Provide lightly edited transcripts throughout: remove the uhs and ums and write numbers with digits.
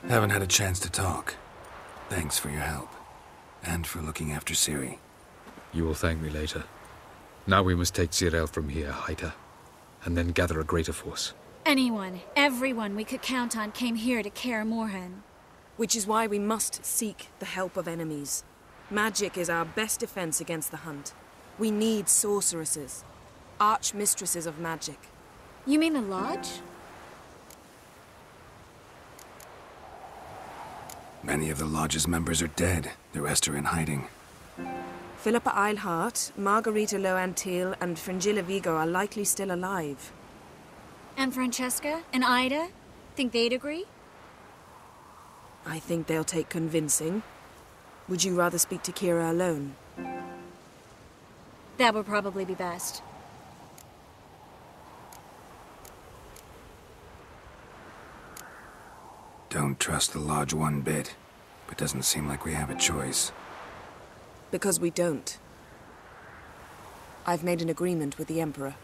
Haven't had a chance to talk. Thanks for your help. And for looking after Ciri. You will thank me later. Now we must take Zirael from here, Haida, and then gather a greater force. Anyone, everyone we could count on came here to Kaer Morhen. Which is why we must seek the help of enemies. Magic is our best defense against the hunt. We need sorceresses. Archmistresses of magic. You mean the Lodge? Many of the Lodge's members are dead. The rest are in hiding. Philippa Eilhart, Margarita Loantil, and Fringilla Vigo are likely still alive. And Francesca? And Ida? Think they'd agree? I think they'll take convincing. Would you rather speak to Kira alone? That would probably be best. Don't trust the Lodge one bit, but doesn't seem like we have a choice. Because we don't. I've made an agreement with the Emperor.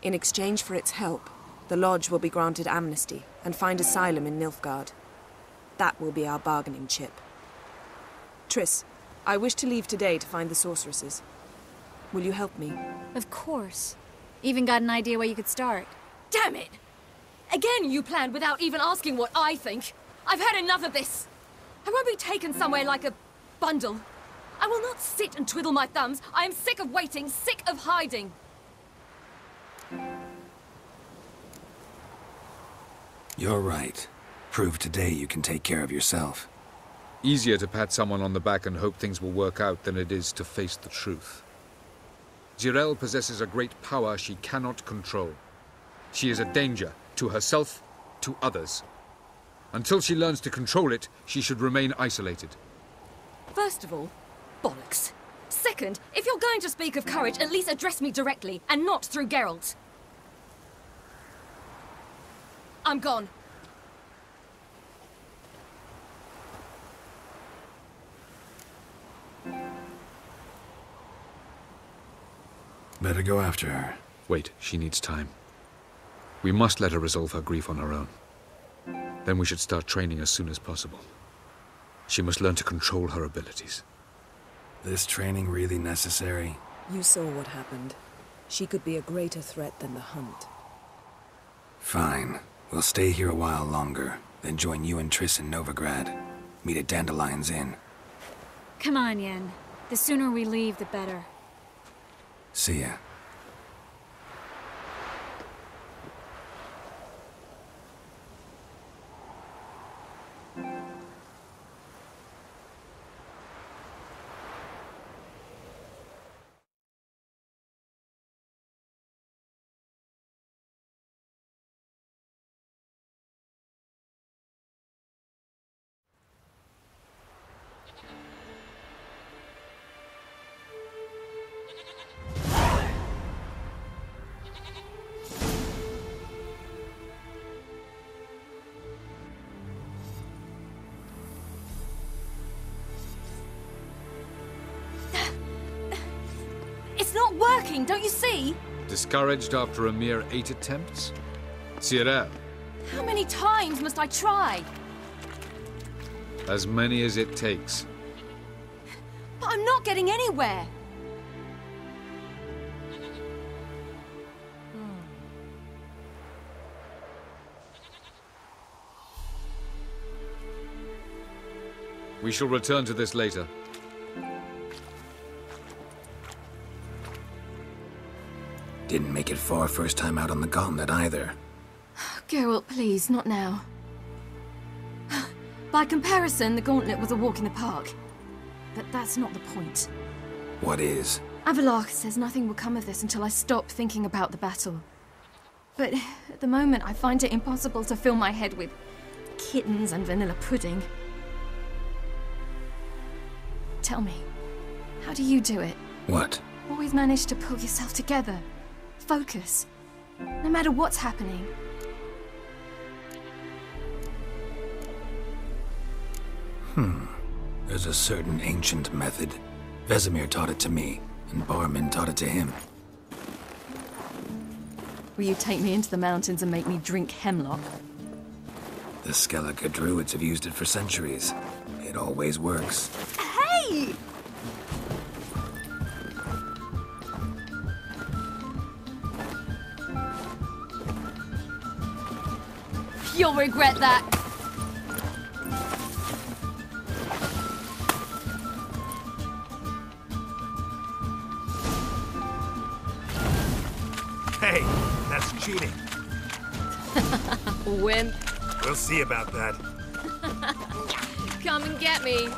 In exchange for its help, the Lodge will be granted amnesty and find asylum in Nilfgaard. That will be our bargaining chip. Triss, I wish to leave today to find the sorceresses. Will you help me? Of course. Even got an idea where you could start. Damn it! Again you planned without even asking what I think. I've had enough of this. I won't be taken somewhere like a bundle. I will not sit and twiddle my thumbs. I am sick of waiting, sick of hiding. You're right. Prove today you can take care of yourself. Easier to pat someone on the back and hope things will work out than it is to face the truth. Zirael possesses a great power she cannot control. She is a danger to herself, to others. Until she learns to control it, she should remain isolated. First of all, bollocks. Second, if you're going to speak of courage, at least address me directly, and not through Geralt. I'm gone. Better go after her. Wait, she needs time. We must let her resolve her grief on her own. Then we should start training as soon as possible. She must learn to control her abilities. This training really necessary? You saw what happened. She could be a greater threat than the hunt. Fine. We'll stay here a while longer, then join you and Triss in Novigrad. Meet at Dandelion's Inn. Come on, Yen. The sooner we leave, the better. See ya. It's not working, don't you see? Discouraged after a mere 8 attempts? Zirael, How many times must I try? as many as it takes. But I'm not getting anywhere. We shall return to this later. Didn't make it far first time out on the gauntlet either. Geralt, please, not now. By comparison, the gauntlet was a walk in the park. But that's not the point. What is? Avallac'h says nothing will come of this until I stop thinking about the battle. But at the moment, I find it impossible to fill my head with kittens and vanilla pudding. Tell me, how do you do it? What? Always manage to pull yourself together. Focus. No matter what's happening. There's a certain ancient method. Vesemir taught it to me, and Barman taught it to him. Will you take me into the mountains and make me drink hemlock? The Skellige druids have used it for centuries. It always works. Hey! You'll regret that. Hey, that's cheating. Wimp. We'll see about that. Come and get me.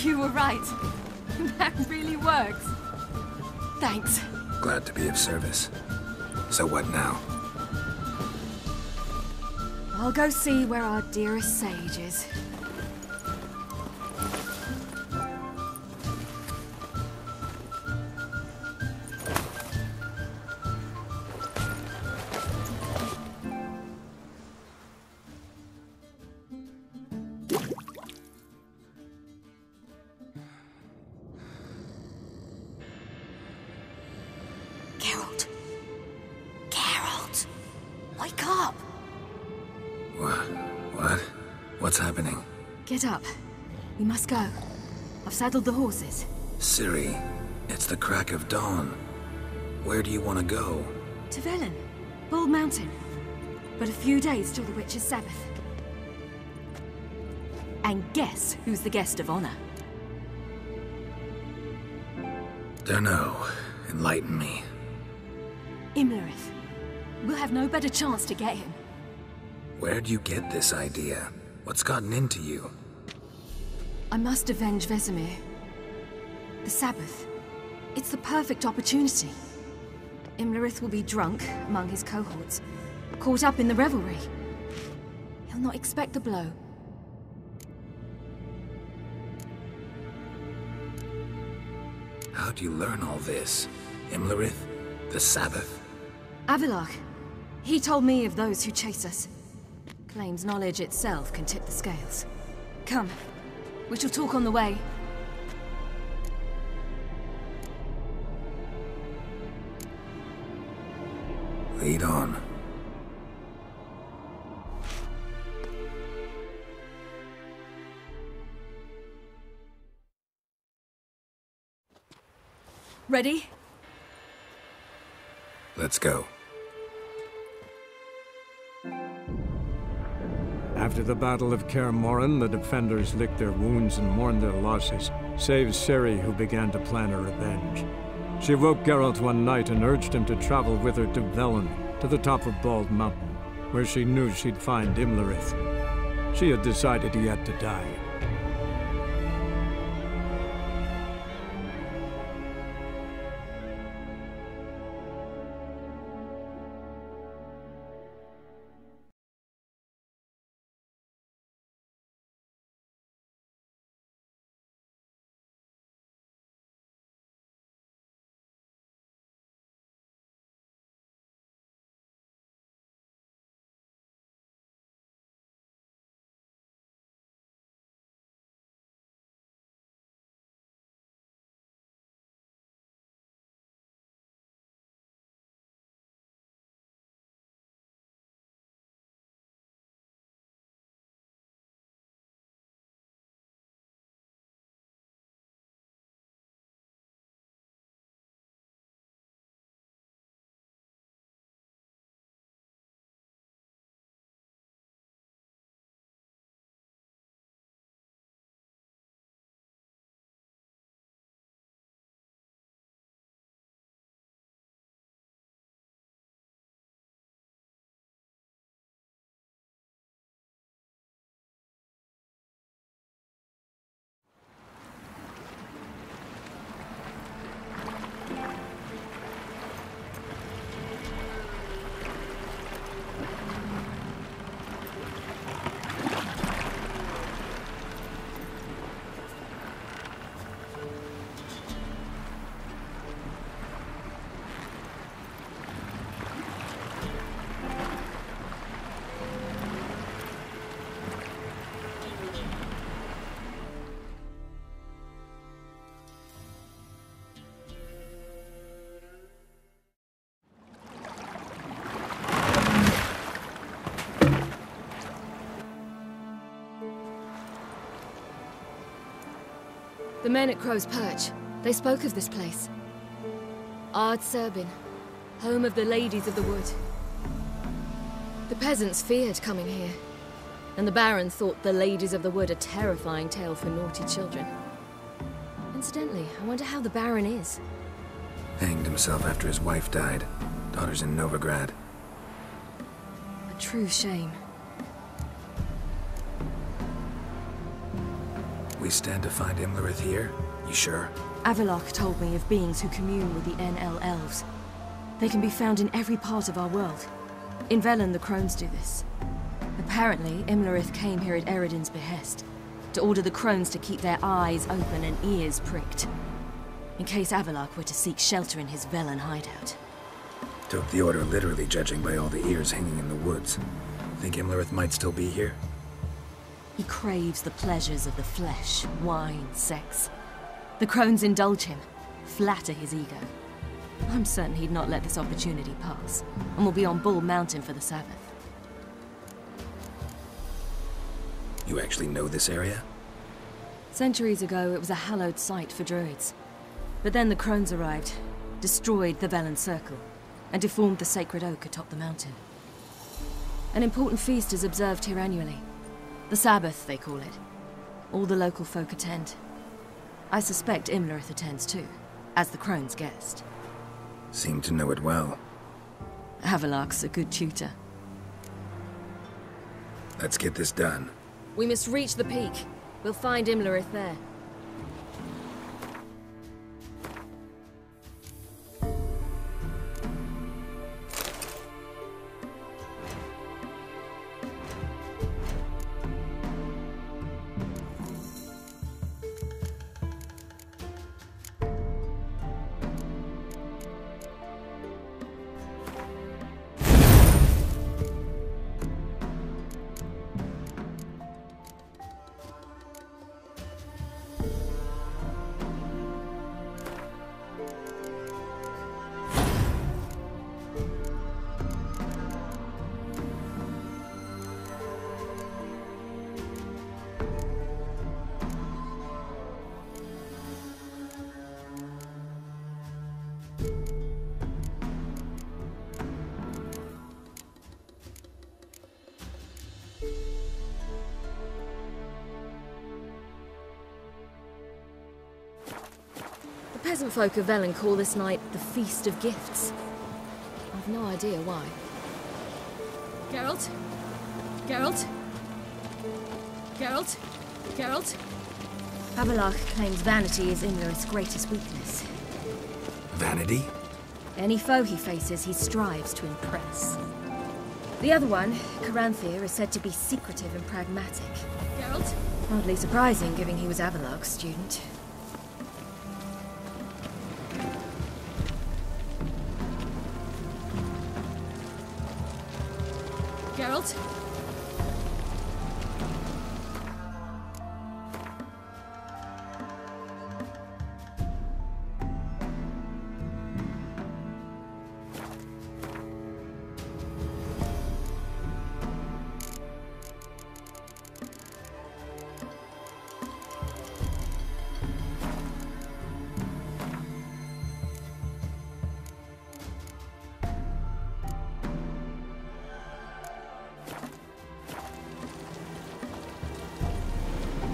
You were right. That really works. Thanks. Glad to be of service. So what now? I'll go see where our dearest sage is. Wake up! What? What's happening? Get up. We must go. I've saddled the horses. Ciri, it's the crack of dawn. Where do you want to go? To Velen. Bald Mountain. But a few days till the Witch's Sabbath. And guess who's the guest of honor? Dunno. Enlighten me. Imlerith. We'll have no better chance to get him. Where'd you get this idea? What's gotten into you? I must avenge Vesemir. The Sabbath. It's the perfect opportunity. Imlerith will be drunk among his cohorts, caught up in the revelry. He'll not expect the blow. How'd you learn all this? Imlerith? The Sabbath? Avilark. He told me of those who chase us. Claims knowledge itself can tip the scales. Come. We shall talk on the way. Lead on. Ready? Let's go. After the Battle of Kaer Morhen, the defenders licked their wounds and mourned their losses, save Ciri, who began to plan a revenge. She woke Geralt one night and urged him to travel with her to Velen, to the top of Bald Mountain, where she knew she'd find Imlerith. She had decided he had to die. The men at Crow's Perch, they spoke of this place. Ard Serbin, home of the Ladies of the Wood. The peasants feared coming here, and the Baron thought the Ladies of the Wood a terrifying tale for naughty children. Incidentally, I wonder how the Baron is. Hanged himself after his wife died. Daughter's in Novigrad. A true shame. We stand to find Imlerith here? You sure? Avalok told me of beings who commune with the NL elves. They can be found in every part of our world. In Velen, the crones do this. Apparently, Imlerith came here at Eredin's behest, to order the crones to keep their eyes open and ears pricked, in case Avalok were to seek shelter in his Velen hideout. Took the order literally, judging by all the ears hanging in the woods. Think Imlerith might still be here? He craves the pleasures of the flesh, wine, sex. The crones indulge him, flatter his ego. I'm certain he'd not let this opportunity pass, and will be on Bull Mountain for the Sabbath. You actually know this area? Centuries ago, it was a hallowed site for druids. But then the crones arrived, destroyed the Velen Circle, and deformed the sacred oak atop the mountain. An important feast is observed here annually. The Sabbath, they call it. All the local folk attend. I suspect Imlerith attends too, as the crone's guest. Seem to know it well. Avalok's a good tutor. Let's get this done. We must reach the peak. We'll find Imlerith there. peasant folk of Velen call this night the Feast of Gifts. I've no idea why. Geralt? Geralt? Geralt? Geralt? Abelard claims vanity is Imlerith's greatest weakness. Vanity? Any foe he faces, he strives to impress. The other one, Caranthir, is said to be secretive and pragmatic. Geralt? Hardly surprising, given he was Abelard's student. Geralt?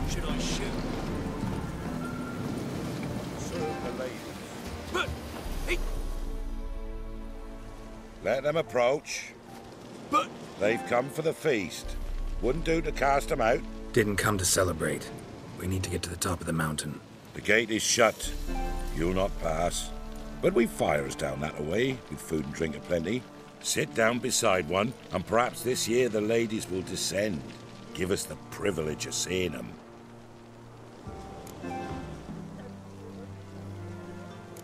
Should I shoot? Serve the ladies. But... Hey! Let them approach. But... They've come for the feast. Wouldn't do to cast them out. Didn't come to celebrate. We need to get to the top of the mountain. The gate is shut. You'll not pass. But we've fires down that way, with food and drink aplenty. Sit down beside one, and perhaps this year the ladies will descend. Give us the privilege of seeing them.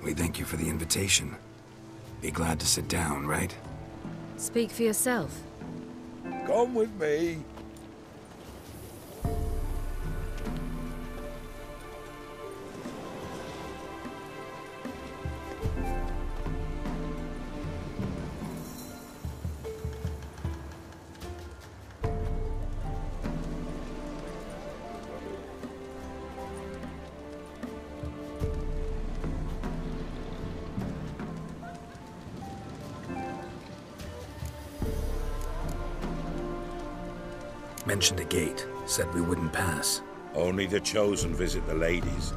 We thank you for the invitation. Be glad to sit down, right? Speak for yourself. Come with me. Mentioned a gate. Said we wouldn't pass. Only the chosen visit the ladies.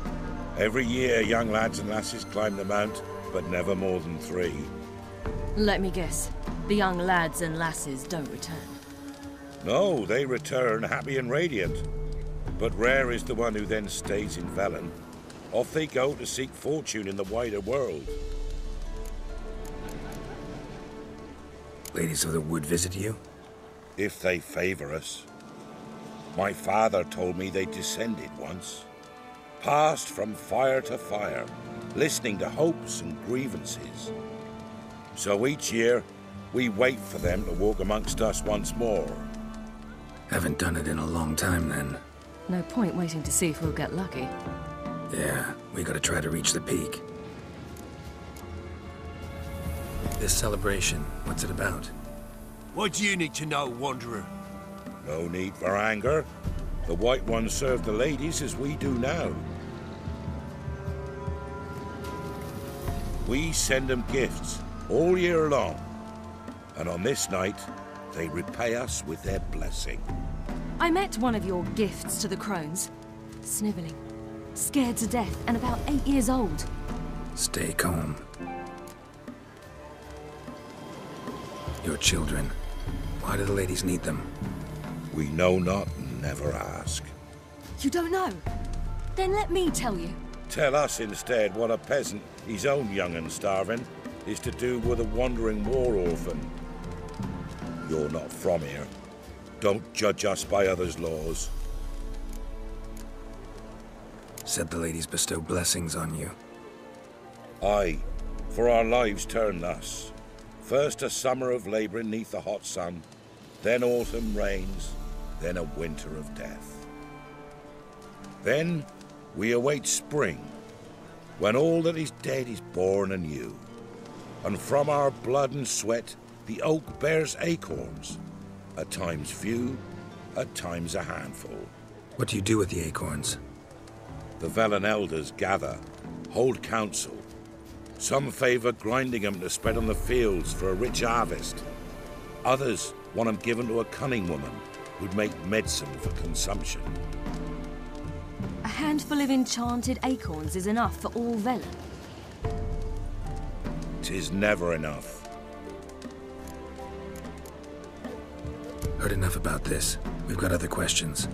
Every year, young lads and lasses climb the mount, but never more than 3. Let me guess. The young lads and lasses don't return. No, they return happy and radiant. But rare is the one who then stays in Velen. Off they go to seek fortune in the wider world. Ladies of the Wood visit you? If they favor us. My father told me they descended once. Passed from fire to fire, listening to hopes and grievances. So each year, we wait for them to walk amongst us once more. Haven't done it in a long time, then. No point waiting to see if we'll get lucky. Yeah, we gotta try to reach the peak. This celebration, what's it about? What do you need to know, Wanderer? No need for anger. The White Ones serve the ladies as we do now. We send them gifts all year long. And on this night, they repay us with their blessing. I met one of your gifts to the crones. Snivelling. Scared to death and about 8 years old. Stay calm. Your children. Why do the ladies need them? We know not and never ask. You don't know? Then let me tell you. Tell us instead what a peasant, his own young and starving, is to do with a wandering war orphan. You're not from here. Don't judge us by others' laws. Said the ladies bestow blessings on you. Aye, for our lives turn thus. First a summer of labouring neath the hot sun, then autumn rains, then a winter of death. Then we await spring, when all that is dead is born anew. And from our blood and sweat the oak bears acorns, at times few, at times a handful. What do you do with the acorns? The Velen elders gather, hold council. Some favour grinding them to spread on the fields for a rich harvest. Others want them given to a cunning woman who'd make medicine for consumption. A handful of enchanted acorns is enough for all Velen. 'Tis never enough. Heard enough about this. We've got other questions.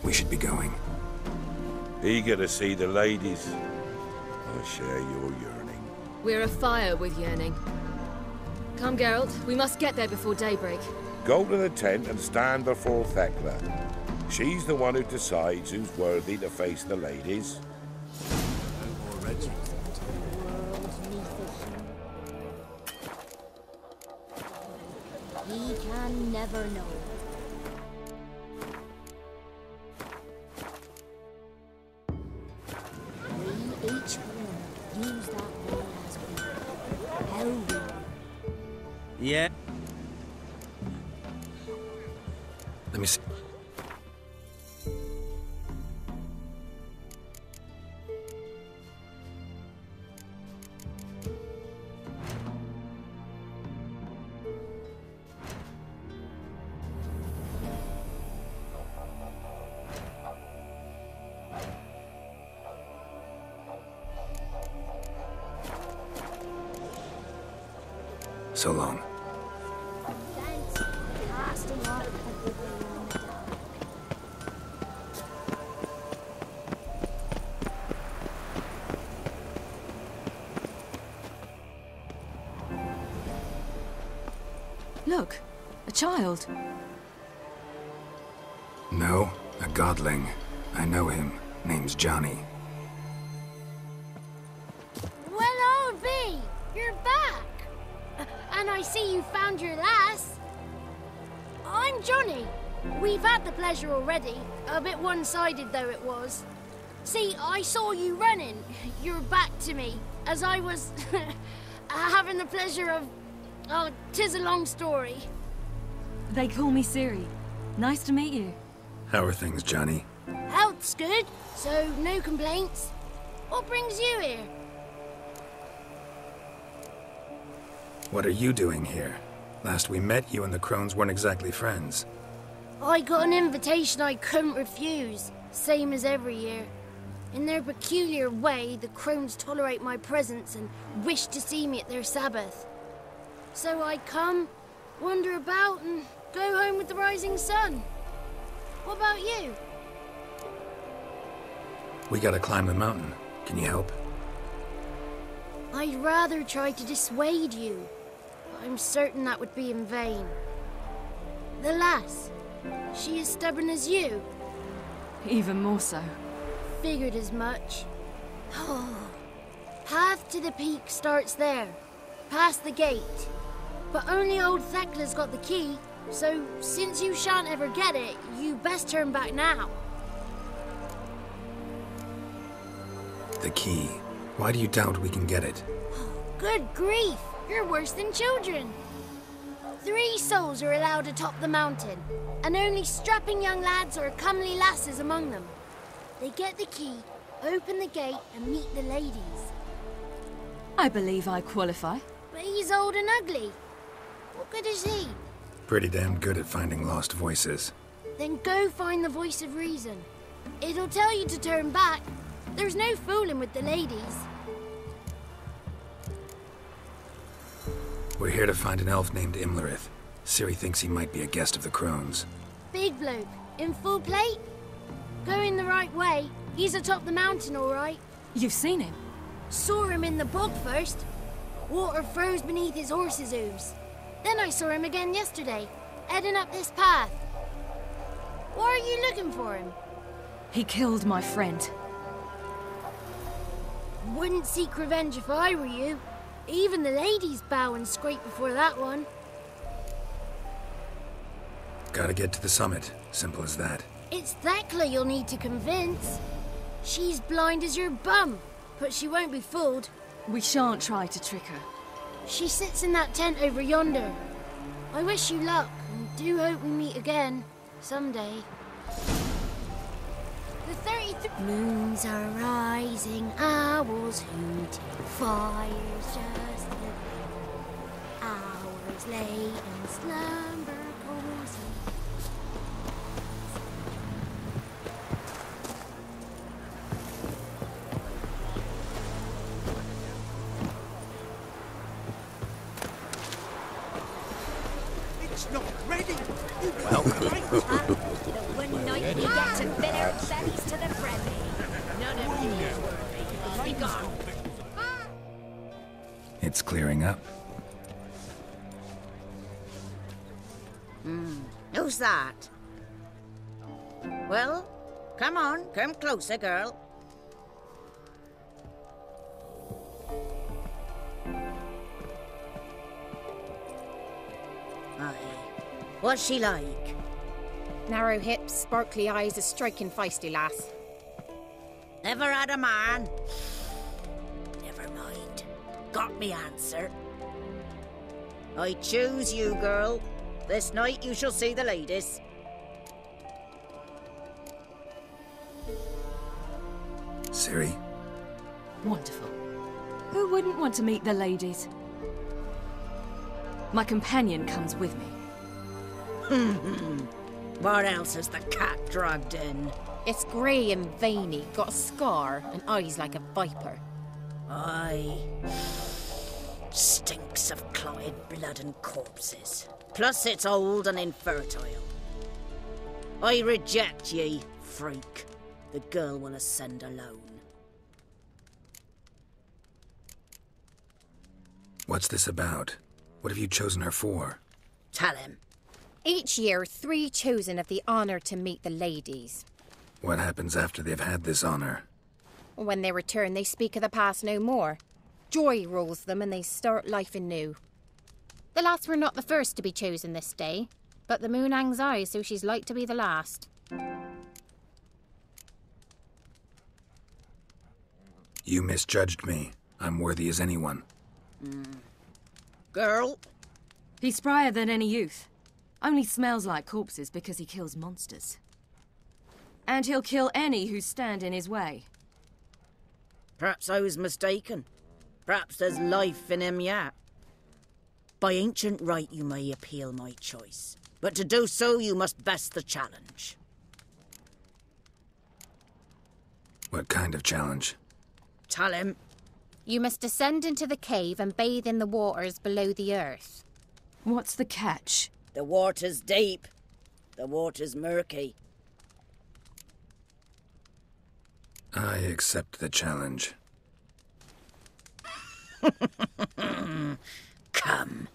We should be going. Eager to see the ladies. I share your yearning. We're afire with yearning. Come, Geralt. We must get there before daybreak. Go to the tent and stand before Thekla. She's the one who decides who's worthy to face the ladies. He can never know. We each one use that word as we. How will we? Yeah. Let me see. So long. Thanks. Casting off the big on the dark. Look, a child. No, a godling. I know him. Name's Johnny. Well, old V, you're back. And I see you found your lass. I'm Johnny. We've had the pleasure already. A bit one-sided though it was. See, I saw you running. Your back to me. As I was having the pleasure of... Oh, 'tis a long story. They call me Ciri. Nice to meet you. How are things, Johnny? Health's good, so no complaints. What brings you here? What are you doing here? Last we met, you and the crones weren't exactly friends. I got an invitation I couldn't refuse, same as every year. In their peculiar way, the crones tolerate my presence and wish to see me at their Sabbath. So I come, wander about, and go home with the rising sun. What about you? We gotta climb the mountain. Can you help? I'd rather try to dissuade you, but I'm certain that would be in vain. The lass, she as stubborn as you? Even more so. Figured as much. Path to the peak starts there, past the gate. But only old Thekla's got the key, so since you shan't ever get it, you best turn back now. The key. Why do you doubt we can get it? Good grief, you're worse than children. 3 souls are allowed atop the mountain, and only strapping young lads or comely lasses among them. They get the key, open the gate, and meet the ladies. I believe I qualify. But he's old and ugly. What good is he? Pretty damn good at finding lost voices. Then go find the voice of reason. It'll tell you to turn back. There's no fooling with the ladies. We're here to find an elf named Imlerith. Ciri thinks he might be a guest of the crones. Big bloke, in full plate? Going the right way. He's atop the mountain, all right. You've seen him? Saw him in the bog first. Water froze beneath his horse's hooves. Then I saw him again yesterday, heading up this path. Why are you looking for him? He killed my friend. Wouldn't seek revenge if I were you. Even the ladies bow and scrape before that one. Gotta get to the summit. Simple as that. It's Thekla you'll need to convince. She's blind as your bum, but she won't be fooled. We shan't try to trick her. She sits in that tent over yonder. I wish you luck, and do hope we meet again, someday. The 33 moons are rising, owls hooting, fires just lit. Hours lay in slumber cozy. One night you get to bid our bellies to the friendly. None of you worry. Be gone. It's clearing up. Who's that? Well, come on, come closer, girl. Aye. What's she like? Narrow hips, sparkly eyes, a striking feisty lass. Never had a man. Never mind. Got me answer. I choose you, girl. This night you shall see the ladies. Ciri? Wonderful. Who wouldn't want to meet the ladies? My companion comes with me. What else has the cat dragged in? It's grey and veiny, got a scar, and eyes like a viper. Aye. Stinks of clotted blood and corpses. Plus it's old and infertile. I reject ye, freak. The girl will ascend alone. What's this about? What have you chosen her for? Tell him. Each year, 3 chosen have the honour to meet the ladies. What happens after they've had this honor? When they return, they speak of the past no more. Joy rules them and they start life anew. The lass were not the first to be chosen this day, but the moon hangs high, so she's like to be the last. You misjudged me. I'm worthy as anyone. Girl? He's sprier than any youth. Only smells like corpses because he kills monsters. And he'll kill any who stand in his way. Perhaps I was mistaken. Perhaps there's life in him yet. By ancient right you may appeal my choice, but to do so you must best the challenge. What kind of challenge? Tell him. You must descend into the cave and bathe in the waters below the earth. What's the catch? The water's deep. The water's murky. I accept the challenge. Come.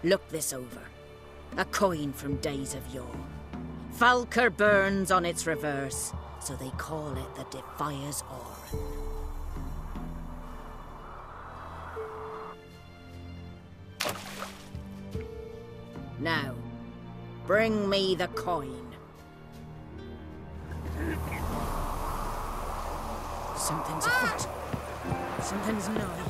Look this over. A coin from days of yore. Falker burns on its reverse, so they call it the Defier's Oran. Now, bring me the coin. Something's afoot. Something's nigh.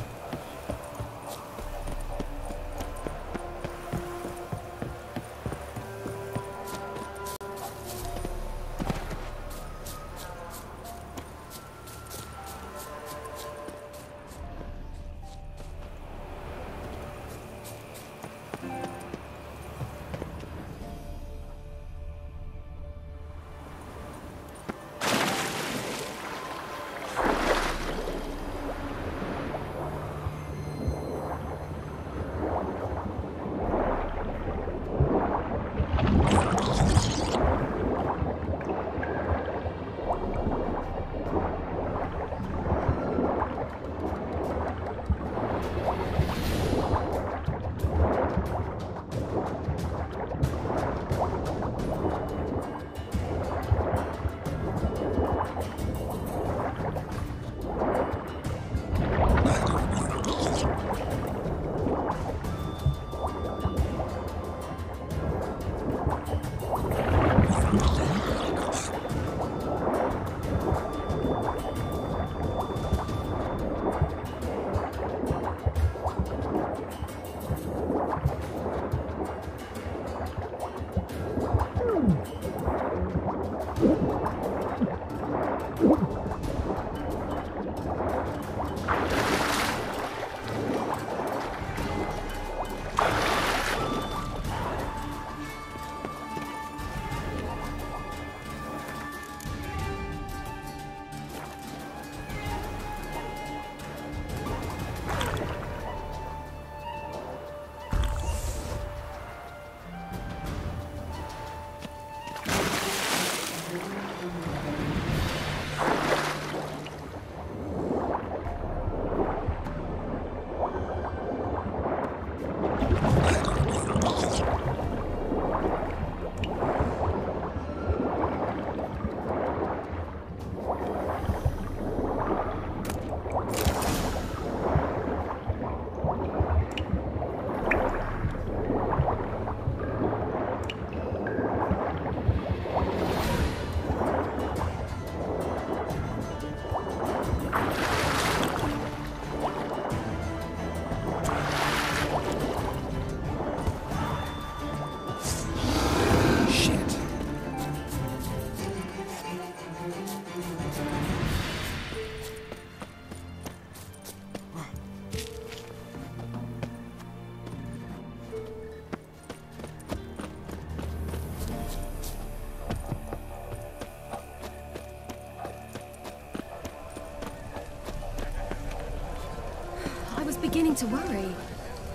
beginning to worry.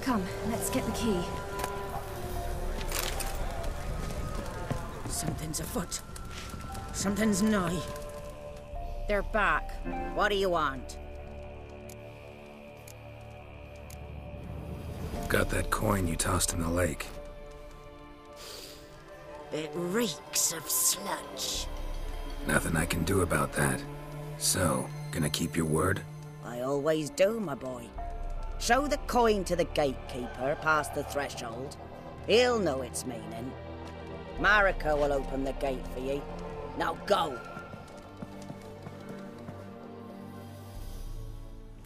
Come, let's get the key. Something's afoot. Something's nigh. They're back. What do you want? Got that coin you tossed in the lake. It reeks of sludge. Nothing I can do about that. So, gonna keep your word? I always do, my boy. Show the coin to the gatekeeper past the threshold. He'll know its meaning. Marika will open the gate for you. Now go!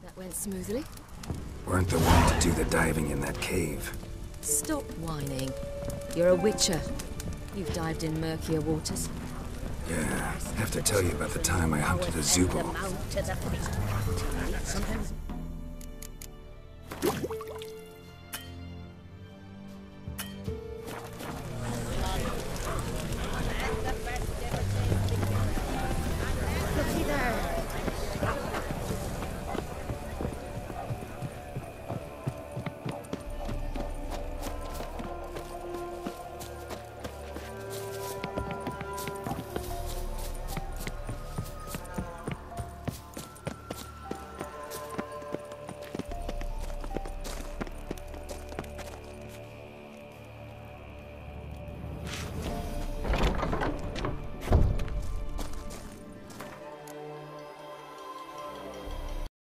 That went smoothly. Weren't the one to do the diving in that cave. Stop whining. You're a witcher. You've dived in murkier waters. Yeah, have to tell you about the time I hunted a Zubo. Sometimes